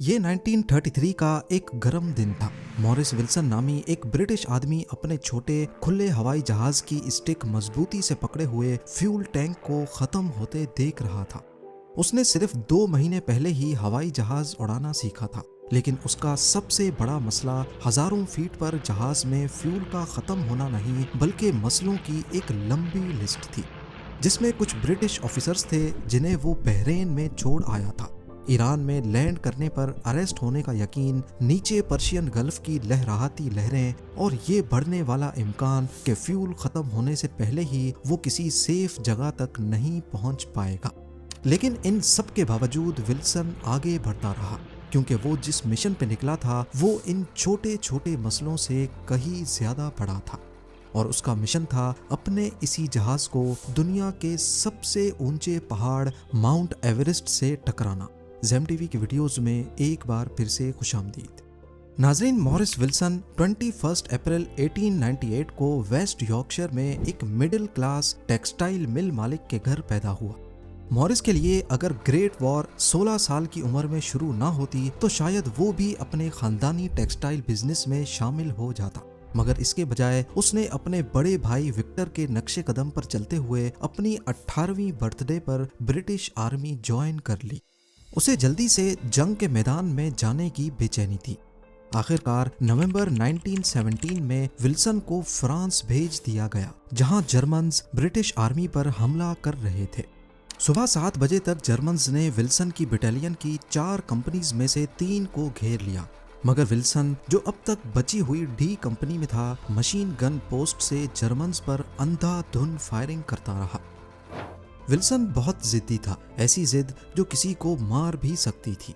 ये 1933 का एक गर्म दिन था। मॉरिस विल्सन नामी एक ब्रिटिश आदमी अपने छोटे खुले हवाई जहाज की स्टिक मजबूती से पकड़े हुए फ्यूल टैंक को खत्म होते देख रहा था। उसने सिर्फ 2 महीने पहले ही हवाई जहाज उड़ाना सीखा था, लेकिन उसका सबसे बड़ा मसला हजारों फीट पर जहाज में फ्यूल का खत्म होना नहीं, बल्कि मसलों की एक लंबी लिस्ट थी, जिसमें कुछ ब्रिटिश ऑफिसर्स थे जिन्हें वो बहरेन में छोड़ आया था। ईरान में लैंड करने पर अरेस्ट होने का यकीन, नीचे पर्शियन गल्फ की लहराती लहरें और ये बढ़ने वाला इम्कान कि फ्यूल खत्म होने से पहले ही वो किसी सेफ जगह तक नहीं पहुंच पाएगा। लेकिन इन सब के बावजूद विल्सन आगे बढ़ता रहा, क्योंकि वो जिस मिशन पे निकला था वो इन छोटे छोटे मसलों से कहीं ज्यादा बड़ा था। और उसका मिशन था अपने इसी जहाज को दुनिया के सबसे ऊंचे पहाड़ माउंट एवरेस्ट से टकराना। ज़ेम टीवी की वीडियोस में एक बार फिर से खुशामदीद। नाजरीन, मॉरिस विल्सन 21 अप्रैल 1898 को वेस्ट यॉर्कशायर में एक मिडिल क्लास टेक्सटाइल मिल मालिक के घर पैदा हुआ। मॉरिस के लिए अगर ग्रेट वॉर 16 साल की उम्र में शुरू ना होती तो शायद वो भी अपने खानदानी टेक्सटाइल बिजनेस में शामिल हो जाता, मगर इसके बजाय उसने अपने बड़े भाई विक्टर के नक्शे कदम पर चलते हुए अपनी 18वीं बर्थडे पर ब्रिटिश आर्मी ज्वाइन कर ली। उसे जल्दी से जंग के मैदान में जाने की बेचैनी थी। आखिरकार नवंबर 1917 में विल्सन को फ्रांस भेज दिया गया, जहां जर्मन्स ब्रिटिश आर्मी पर हमला कर रहे थे। सुबह 7 बजे तक जर्मन्स ने विल्सन की बटालियन की 4 कंपनीज में से 3 को घेर लिया, मगर विल्सन, जो अब तक बची हुई डी कंपनी में था, मशीन गन पोस्ट से जर्मन्स पर अंधाधुंध फायरिंग करता रहा। विल्सन बहुत जिद्दी था, ऐसी जिद जो किसी को मार भी सकती थी,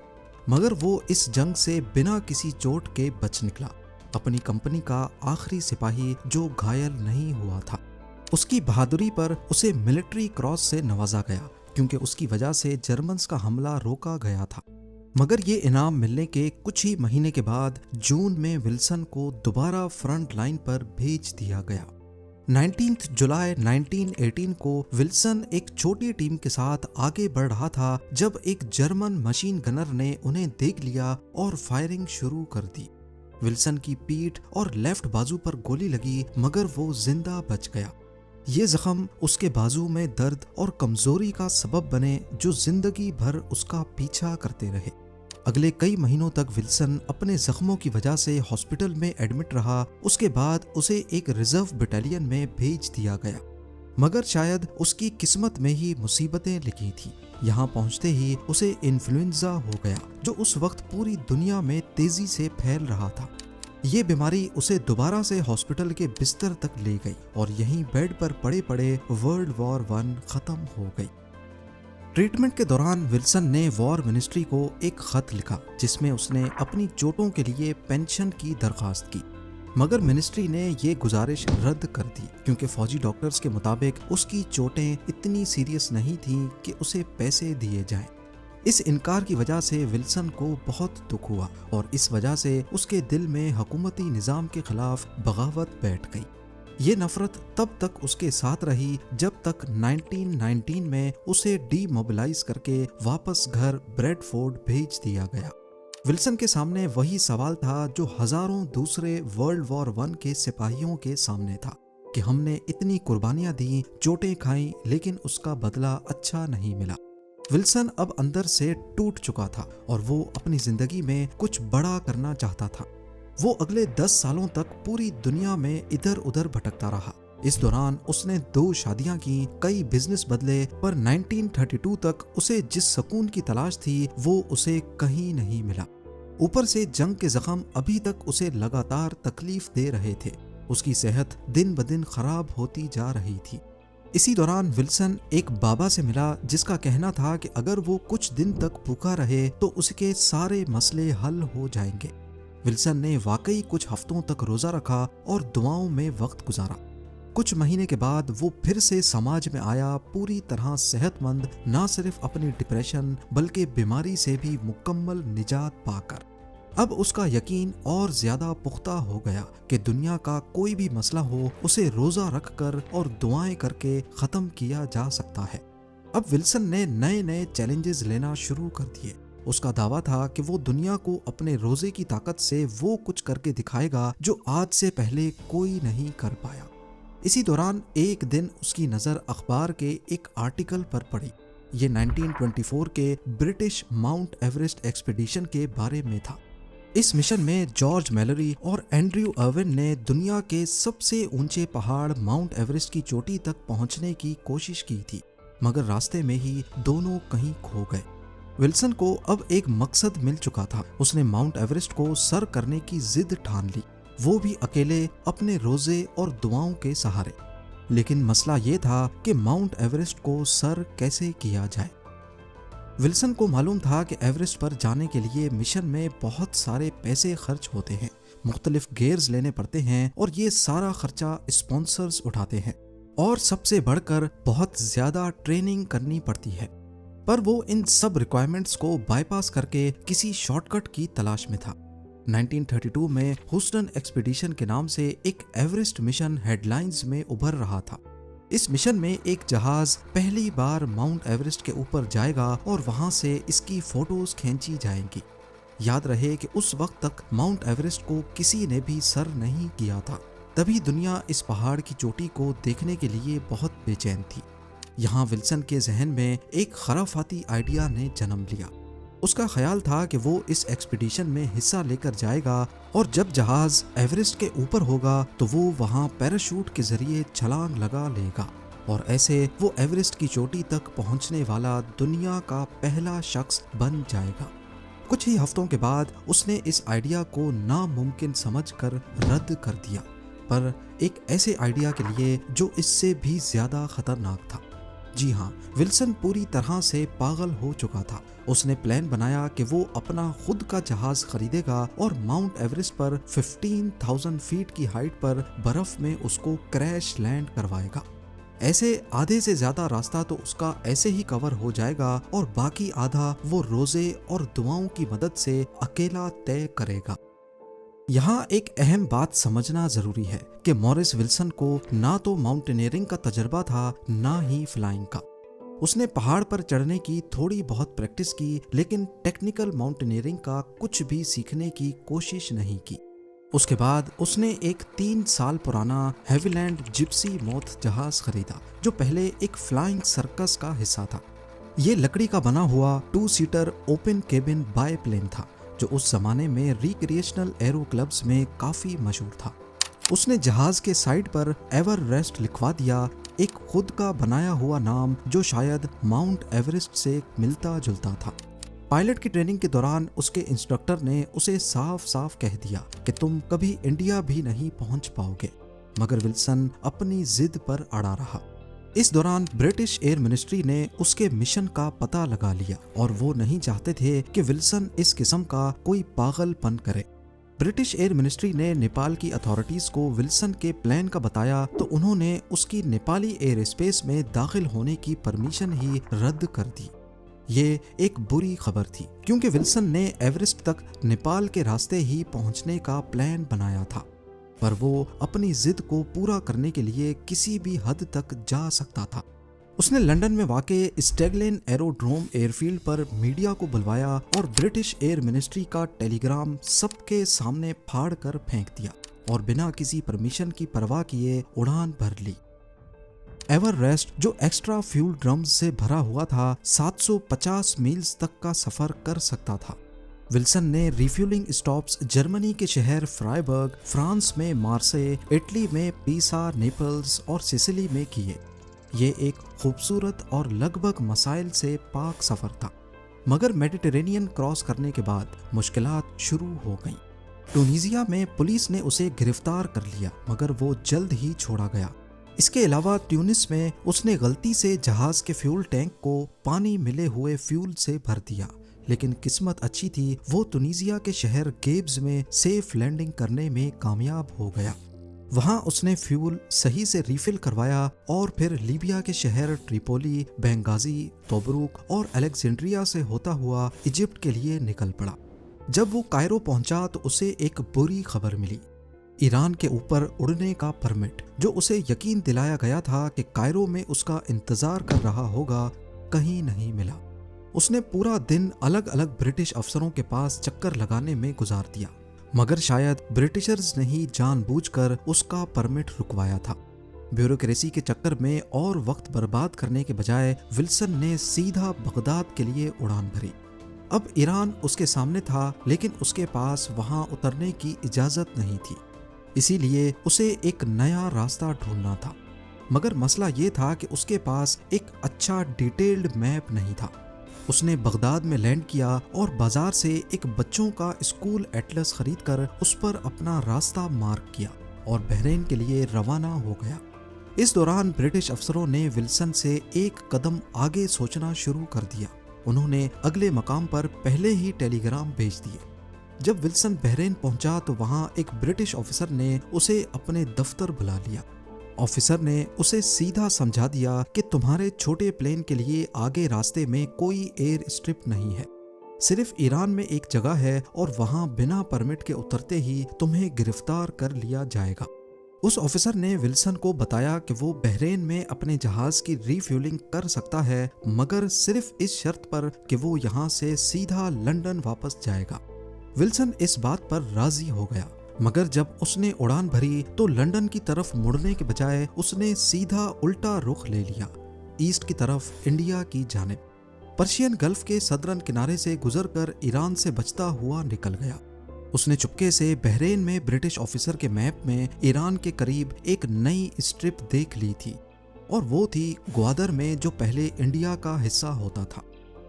मगर वो इस जंग से बिना किसी चोट के बच निकला, अपनी कंपनी का आखिरी सिपाही जो घायल नहीं हुआ था। उसकी बहादुरी पर उसे मिलिट्री क्रॉस से नवाजा गया, क्योंकि उसकी वजह से जर्मन्स का हमला रोका गया था। मगर ये इनाम मिलने के कुछ ही महीने के बाद जून में विल्सन को दोबारा फ्रंट लाइन पर भेज दिया गया। 19 जुलाई 1918 को विल्सन एक छोटी टीम के साथ आगे बढ़ रहा था जब एक जर्मन मशीन गनर ने उन्हें देख लिया और फायरिंग शुरू कर दी। विल्सन की पीठ और लेफ्ट बाजू पर गोली लगी, मगर वो जिंदा बच गया। ये जख्म उसके बाजू में दर्द और कमजोरी का सबब बने, जो जिंदगी भर उसका पीछा करते रहे। अगले कई महीनों तक विल्सन अपने जख्मों की वजह से हॉस्पिटल में एडमिट रहा। उसके बाद उसे एक रिजर्व बटालियन में भेज दिया गया, मगर शायद उसकी किस्मत में ही मुसीबतें लिखी थी। यहाँ पहुँचते ही उसे इन्फ्लुएंजा हो गया, जो उस वक्त पूरी दुनिया में तेजी से फैल रहा था। ये बीमारी उसे दोबारा से हॉस्पिटल के बिस्तर तक ले गई और यहीं बेड पर पड़े पड़े वर्ल्ड वॉर 1 खत्म हो गई। ट्रीटमेंट के दौरान विल्सन ने वॉर मिनिस्ट्री को एक खत लिखा, जिसमें उसने अपनी चोटों के लिए पेंशन की दरख्वास्त की, मगर मिनिस्ट्री ने ये गुजारिश रद्द कर दी, क्योंकि फौजी डॉक्टर्स के मुताबिक उसकी चोटें इतनी सीरियस नहीं थीं कि उसे पैसे दिए जाएं। इस इनकार की वजह से विल्सन को बहुत दुख हुआ और इस वजह से उसके दिल में हुकूमती निज़ाम के खिलाफ बगावत बैठ गई। ये नफरत तब तक उसके साथ रही जब तक 1919 में उसे डीमोबिलाइज करके वापस घर ब्रेडफोर्ड भेज दिया गया। विल्सन के सामने वही सवाल था जो हजारों दूसरे वर्ल्ड वॉर 1 के सिपाहियों के सामने था, कि हमने इतनी कुर्बानियां दी, चोटें खाई, लेकिन उसका बदला अच्छा नहीं मिला। विल्सन अब अंदर से टूट चुका था और वो अपनी जिंदगी में कुछ बड़ा करना चाहता था। वो अगले 10 सालों तक पूरी दुनिया में इधर उधर भटकता रहा। इस दौरान उसने 2 शादियां की, कई बिजनेस बदले, पर 1932 तक उसे जिस सुकून की तलाश थी वो उसे कहीं नहीं मिला। ऊपर से जंग के जख्म अभी तक उसे लगातार तकलीफ दे रहे थे। उसकी सेहत दिन ब दिन खराब होती जा रही थी। इसी दौरान विल्सन एक बाबा से मिला, जिसका कहना था कि अगर वो कुछ दिन तक भूखा रहे तो उसके सारे मसले हल हो जाएंगे। विल्सन ने वाकई कुछ हफ्तों तक रोजा रखा और दुआओं में वक्त गुजारा। कुछ महीने के बाद वो फिर से समाज में आया, पूरी तरह सेहतमंद, ना सिर्फ अपनी डिप्रेशन बल्कि बीमारी से भी मुकम्मल निजात पाकर। अब उसका यकीन और ज्यादा पुख्ता हो गया कि दुनिया का कोई भी मसला हो, उसे रोजा रखकर और दुआएं करके खत्म किया जा सकता है। अब विल्सन ने नए नए चैलेंजेस लेना शुरू कर दिए। उसका दावा था कि वो दुनिया को अपने रोजे की ताकत से वो कुछ करके दिखाएगा जो आज से पहले कोई नहीं कर पाया। इसी दौरान एक दिन उसकी नज़र अखबार के एक आर्टिकल पर पड़ी। ये 1924 के ब्रिटिश माउंट एवरेस्ट एक्सपीडिशन के बारे में था। इस मिशन में जॉर्ज मैलरी और एंड्रयू अर्विन ने दुनिया के सबसे ऊंचे पहाड़ माउंट एवरेस्ट की चोटी तक पहुंचने की कोशिश की थी, मगर रास्ते में ही दोनों कहीं खो गए। विल्सन को अब एक मकसद मिल चुका था। उसने माउंट एवरेस्ट को सर करने की जिद ठान ली, वो भी अकेले अपने रोजे और दुआओं के सहारे। लेकिन मसला ये था कि माउंट एवरेस्ट को सर कैसे किया जाए। विल्सन को मालूम था कि एवरेस्ट पर जाने के लिए मिशन में बहुत सारे पैसे खर्च होते हैं, मुख्तलिफ गियर्स लेने पड़ते हैं और ये सारा खर्चा स्पॉन्सर्स उठाते हैं, और सबसे बढ़कर बहुत ज्यादा ट्रेनिंग करनी पड़ती है। पर वो इन सब रिक्वायरमेंट्स को बाईपास करके किसी शॉर्टकट की तलाश में था। 1932 में ह्यूस्टन एक्सपीडिशन के नाम से एक एवरेस्ट मिशन हेडलाइंस में उभर रहा था। इस मिशन में एक जहाज पहली बार माउंट एवरेस्ट के ऊपर जाएगा और वहां से इसकी फोटोज खींची जाएंगी। याद रहे कि उस वक्त तक माउंट एवरेस्ट को किसी ने भी सर नहीं किया था, तभी दुनिया इस पहाड़ की चोटी को देखने के लिए बहुत बेचैन थी। यहाँ विल्सन के जहन में एक खराफाती आइडिया ने जन्म लिया। उसका ख्याल था कि वो इस एक्सपीडिशन में हिस्सा लेकर जाएगा और जब जहाज एवरेस्ट के ऊपर होगा तो वो वहाँ पैराशूट के जरिए छलांग लगा लेगा और ऐसे वो एवरेस्ट की चोटी तक पहुँचने वाला दुनिया का पहला शख्स बन जाएगा। कुछ ही हफ्तों के बाद उसने इस आइडिया को नामुमकिन समझकर रद्द कर दिया, पर एक ऐसे आइडिया के लिए जो इससे भी ज्यादा खतरनाक था। जी हाँ, विल्सन पूरी तरह से पागल हो चुका था। उसने प्लान बनाया कि वो अपना खुद का जहाज खरीदेगा और माउंट एवरेस्ट पर 15,000 फीट की हाइट पर बर्फ में उसको क्रैश लैंड करवाएगा। ऐसे आधे से ज्यादा रास्ता तो उसका ऐसे ही कवर हो जाएगा और बाकी आधा वो रोजे और दुआओं की मदद से अकेला तय करेगा। यहाँ एक अहम बात समझना जरूरी है कि मॉरिस विल्सन को ना तो माउंटेनियरिंग का तजर्बा था, ना ही फ्लाइंग का। उसने पहाड़ पर चढ़ने की थोड़ी बहुत प्रैक्टिस की, लेकिन टेक्निकल माउंटेनियरिंग का कुछ भी सीखने की कोशिश नहीं की। उसके बाद उसने एक 3 साल पुराना हेविलैंड जिप्सी मोथ जहाज खरीदा, जो पहले एक फ्लाइंग सर्कस का हिस्सा था। ये लकड़ी का बना हुआ 2 सीटर ओपन केबिन बायप्लेन था, जो उस जमाने में रिक्रिएशनल एरो क्लब्स में काफी मशहूर था। उसने जहाज के साइड पर एवरेस्ट लिखवा दिया, एक खुद का बनाया हुआ नाम जो शायद माउंट एवरेस्ट से मिलता जुलता था। पायलट की ट्रेनिंग के दौरान उसके इंस्ट्रक्टर ने उसे साफ साफ कह दिया कि तुम कभी इंडिया भी नहीं पहुंच पाओगे, मगर विल्सन अपनी जिद पर अड़ा रहा। इस दौरान ब्रिटिश एयर मिनिस्ट्री ने उसके मिशन का पता लगा लिया और वो नहीं चाहते थे कि विल्सन इस किस्म का कोई पागलपन करे। ब्रिटिश एयर मिनिस्ट्री ने नेपाल की अथॉरिटीज को विल्सन के प्लान का बताया तो उन्होंने उसकी नेपाली एयर स्पेस में दाखिल होने की परमिशन ही रद्द कर दी। ये एक बुरी खबर थी, क्योंकि विल्सन ने एवरेस्ट तक नेपाल के रास्ते ही पहुंचने का प्लान बनाया था, पर वो अपनी जिद को पूरा करने के लिए किसी भी हद तक जा सकता था। उसने लंदन में वाक़े स्टैगलेन एरोड्रोम एयरफील्ड पर मीडिया को बुलवाया और ब्रिटिश एयर मिनिस्ट्री का टेलीग्राम सबके सामने फाड़ कर फेंक दिया और बिना किसी परमिशन की परवाह किए उड़ान भर ली। एवरेस्ट, जो एक्स्ट्रा फ्यूल ड्रम्स से भरा हुआ था, 750 मील्स तक का सफर कर सकता था। विल्सन ने रिफ्यूलिंग स्टॉप्स जर्मनी के शहर फ्राइबर्ग, फ्रांस में मार्से, इटली में पीसा, नेपल्स और सिसिली में किए। ये एक खूबसूरत और लगभग मसाइल से पाक सफर था, मगर मेडिटेरेनियन क्रॉस करने के बाद मुश्किलात शुरू हो गईं। ट्यूनीसिया में पुलिस ने उसे गिरफ्तार कर लिया, मगर वो जल्द ही छोड़ा गया। इसके अलावा ट्यूनिस में उसने गलती से जहाज के फ्यूल टैंक को पानी मिले हुए फ्यूल से भर दिया, लेकिन किस्मत अच्छी थी, वो तुनीसिया के शहर गेब्स में सेफ लैंडिंग करने में कामयाब हो गया। वहां उसने फ्यूल सही से रिफिल करवाया और फिर लीबिया के शहर ट्रिपोली, बेंगाजी, तोब्रुक और अलेक्जेंड्रिया से होता हुआ इजिप्ट के लिए निकल पड़ा। जब वो कायरो पहुंचा तो उसे एक बुरी खबर मिली। ईरान के ऊपर उड़ने का परमिट, जो उसे यकीन दिलाया गया था कि कायरो में उसका इंतजार कर रहा होगा, कहीं नहीं मिला। उसने पूरा दिन अलग अलग ब्रिटिश अफसरों के पास चक्कर लगाने में गुजार दिया, मगर शायद ब्रिटिशर्स ने ही जानबूझकर उसका परमिट रुकवाया था। ब्यूरोक्रेसी के चक्कर में और वक्त बर्बाद करने के बजाय विल्सन ने सीधा बगदाद के लिए उड़ान भरी। अब ईरान उसके सामने था, लेकिन उसके पास वहां उतरने की इजाजत नहीं थी, इसीलिए उसे एक नया रास्ता ढूंढना था। मगर मसला ये था कि उसके पास एक अच्छा डिटेल्ड मैप नहीं था। उसने बगदाद में लैंड किया और बाजार से एक बच्चों का स्कूल एटलस खरीदकर उस पर अपना रास्ता मार्क किया और बहरीन के लिए रवाना हो गया। इस दौरान ब्रिटिश अफसरों ने विल्सन से एक कदम आगे सोचना शुरू कर दिया। उन्होंने अगले मकाम पर पहले ही टेलीग्राम भेज दिए। जब विल्सन बहरीन पहुंचा तो वहां एक ब्रिटिश ऑफिसर ने उसे अपने दफ्तर बुला लिया। ऑफिसर ने उसे सीधा समझा दिया कि तुम्हारे छोटे प्लेन के लिए आगे रास्ते में कोई एयर स्ट्रिप नहीं है, सिर्फ ईरान में एक जगह है और वहां बिना परमिट के उतरते ही तुम्हें गिरफ्तार कर लिया जाएगा। उस ऑफिसर ने विल्सन को बताया कि वो बहरीन में अपने जहाज की रीफ्यूलिंग कर सकता है, मगर सिर्फ इस शर्त पर कि वो यहाँ से सीधा लंदन वापस जाएगा। विल्सन इस बात पर राजी हो गया, मगर जब उसने उड़ान भरी तो लंदन की तरफ मुड़ने के बजाय उसने सीधा उल्टा रुख ले लिया, ईस्ट की तरफ, इंडिया की जानिब। पर्शियन गल्फ के सदरन किनारे से गुजरकर ईरान से बचता हुआ निकल गया। उसने चुपके से बहरीन में ब्रिटिश ऑफिसर के मैप में ईरान के करीब एक नई स्ट्रिप देख ली थी, और वो थी ग्वादर में, जो पहले इंडिया का हिस्सा होता था।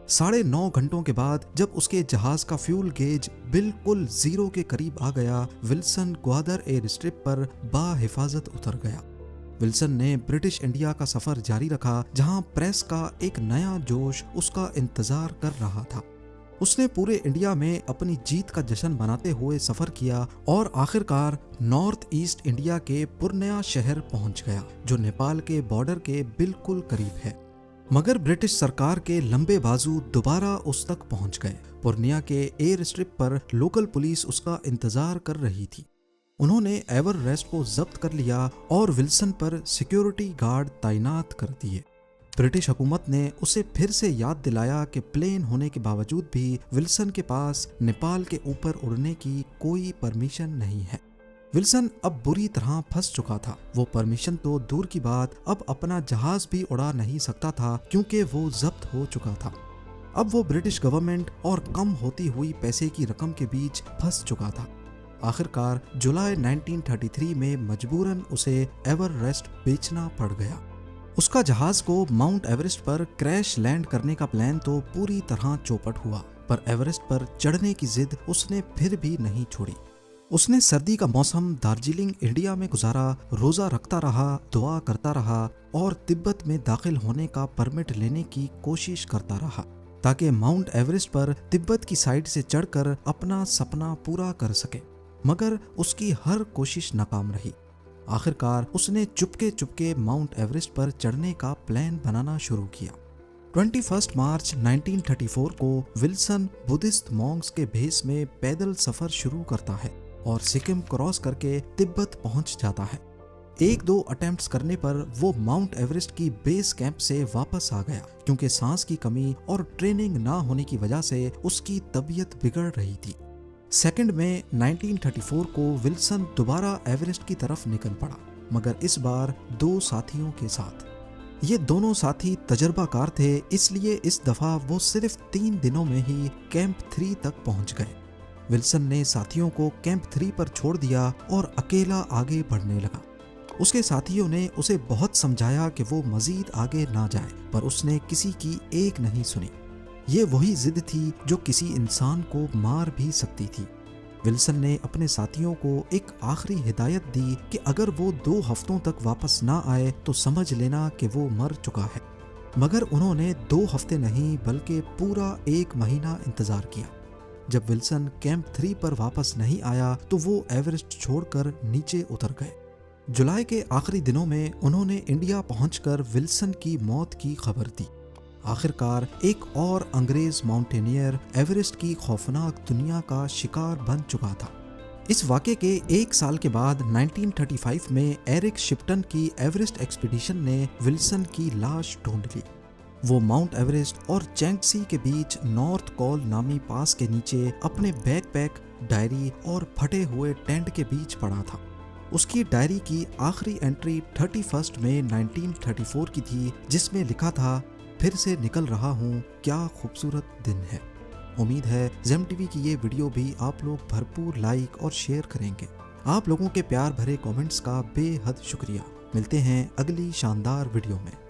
9.5 घंटों के बाद जब उसके जहाज का फ्यूल गेज बिल्कुल जीरो के करीब आ गया, विल्सन ग्वादर एयर स्ट्रिप पर बाहिफाजत उतर गया। विल्सन ने ब्रिटिश इंडिया का सफर जारी रखा, जहां प्रेस का एक नया जोश उसका इंतजार कर रहा था। उसने पूरे इंडिया में अपनी जीत का जश्न मनाते हुए सफर किया और आखिरकार नॉर्थ ईस्ट इंडिया के पूर्णिया शहर पहुंच गया, जो नेपाल के बॉर्डर के बिल्कुल करीब है। मगर ब्रिटिश सरकार के लंबे बाजू दोबारा उस तक पहुंच गए। पूर्णिया के एयर स्ट्रिप पर लोकल पुलिस उसका इंतजार कर रही थी। उन्होंने एवररेस्ट को जब्त कर लिया और विल्सन पर सिक्योरिटी गार्ड तैनात कर दिए। ब्रिटिश हुकूमत ने उसे फिर से याद दिलाया कि प्लेन होने के बावजूद भी विल्सन के पास नेपाल के ऊपर उड़ने की कोई परमिशन नहीं है। विल्सन अब बुरी तरह फंस चुका था। वो परमिशन तो दूर की बात, अब अपना जहाज भी उड़ा नहीं सकता था, क्योंकि वो जब्त हो चुका था। अब वो ब्रिटिश गवर्नमेंट और कम होती हुई पैसे की रकम के बीच फंस चुका था। आखिरकार जुलाई 1933 में मजबूरन उसे एवररेस्ट बेचना पड़ गया। उसका जहाज को माउंट एवरेस्ट पर क्रैश लैंड करने का प्लान तो पूरी तरह चौपट हुआ, पर एवरेस्ट पर चढ़ने की जिद उसने फिर भी नहीं छोड़ी। उसने सर्दी का मौसम दार्जिलिंग इंडिया में गुजारा, रोजा रखता रहा, दुआ करता रहा और तिब्बत में दाखिल होने का परमिट लेने की कोशिश करता रहा, ताकि माउंट एवरेस्ट पर तिब्बत की साइड से चढ़कर अपना सपना पूरा कर सके। मगर उसकी हर कोशिश नाकाम रही। आखिरकार उसने चुपके चुपके माउंट एवरेस्ट पर चढ़ने का प्लान बनाना शुरू किया। 21 मार्च 1934 को विल्सन बुद्धिस्ट मॉन्क्स के भेष में पैदल सफर शुरू करता है और सिक्किम क्रॉस करके तिब्बत पहुंच जाता है। 1-2 अटेम्प्ट्स करने पर वो माउंट एवरेस्ट की बेस कैंप से वापस आ गया, क्योंकि सांस की कमी और ट्रेनिंग ना होने की वजह से उसकी तबीयत बिगड़ रही थी। 2 मई 1934 को विल्सन दोबारा एवरेस्ट की तरफ निकल पड़ा, मगर इस बार 2 साथियों के साथ। ये दोनों साथी तजर्बाकार थे, इसलिए इस दफा वो सिर्फ 3 दिनों में ही कैंप 3 तक पहुंच गए। विल्सन ने साथियों को कैंप 3 पर छोड़ दिया और अकेला आगे बढ़ने लगा। उसके साथियों ने उसे बहुत समझाया कि वो मजीद आगे ना जाए, पर उसने किसी की एक नहीं सुनी। ये वही जिद थी जो किसी इंसान को मार भी सकती थी। विल्सन ने अपने साथियों को एक आखिरी हिदायत दी कि अगर वो 2 हफ्तों तक वापस ना आए तो समझ लेना कि वो मर चुका है। मगर उन्होंने 2 हफ्ते नहीं बल्कि पूरा 1 महीना इंतजार किया। जब विल्सन कैंप 3 पर वापस नहीं आया तो वो एवरेस्ट छोड़कर नीचे उतर गए। जुलाई के आखिरी दिनों में उन्होंने इंडिया पहुंचकर विल्सन की मौत की खबर दी। आखिरकार एक और अंग्रेज माउंटेनियर एवरेस्ट की खौफनाक दुनिया का शिकार बन चुका था। इस वाक़े के 1 साल के बाद 1935 में एरिक शिप्टन की एवरेस्ट एक्सपीडिशन ने विल्सन की लाश ढूंढ ली। वो माउंट एवरेस्ट और चैंगसी के बीच नॉर्थ कॉल नामी पास के नीचे अपने बैकपैक, डायरी और फटे हुए टेंट के बीच पड़ा था। उसकी डायरी की आखिरी एंट्री 31 मई 1934 की थी, जिसमें लिखा था, फिर से निकल रहा हूँ, क्या खूबसूरत दिन है। उम्मीद है जेम टीवी की ये वीडियो भी आप लोग भरपूर लाइक और शेयर करेंगे। आप लोगों के प्यार भरे कमेंट्स का बेहद शुक्रिया। मिलते हैं अगली शानदार वीडियो में।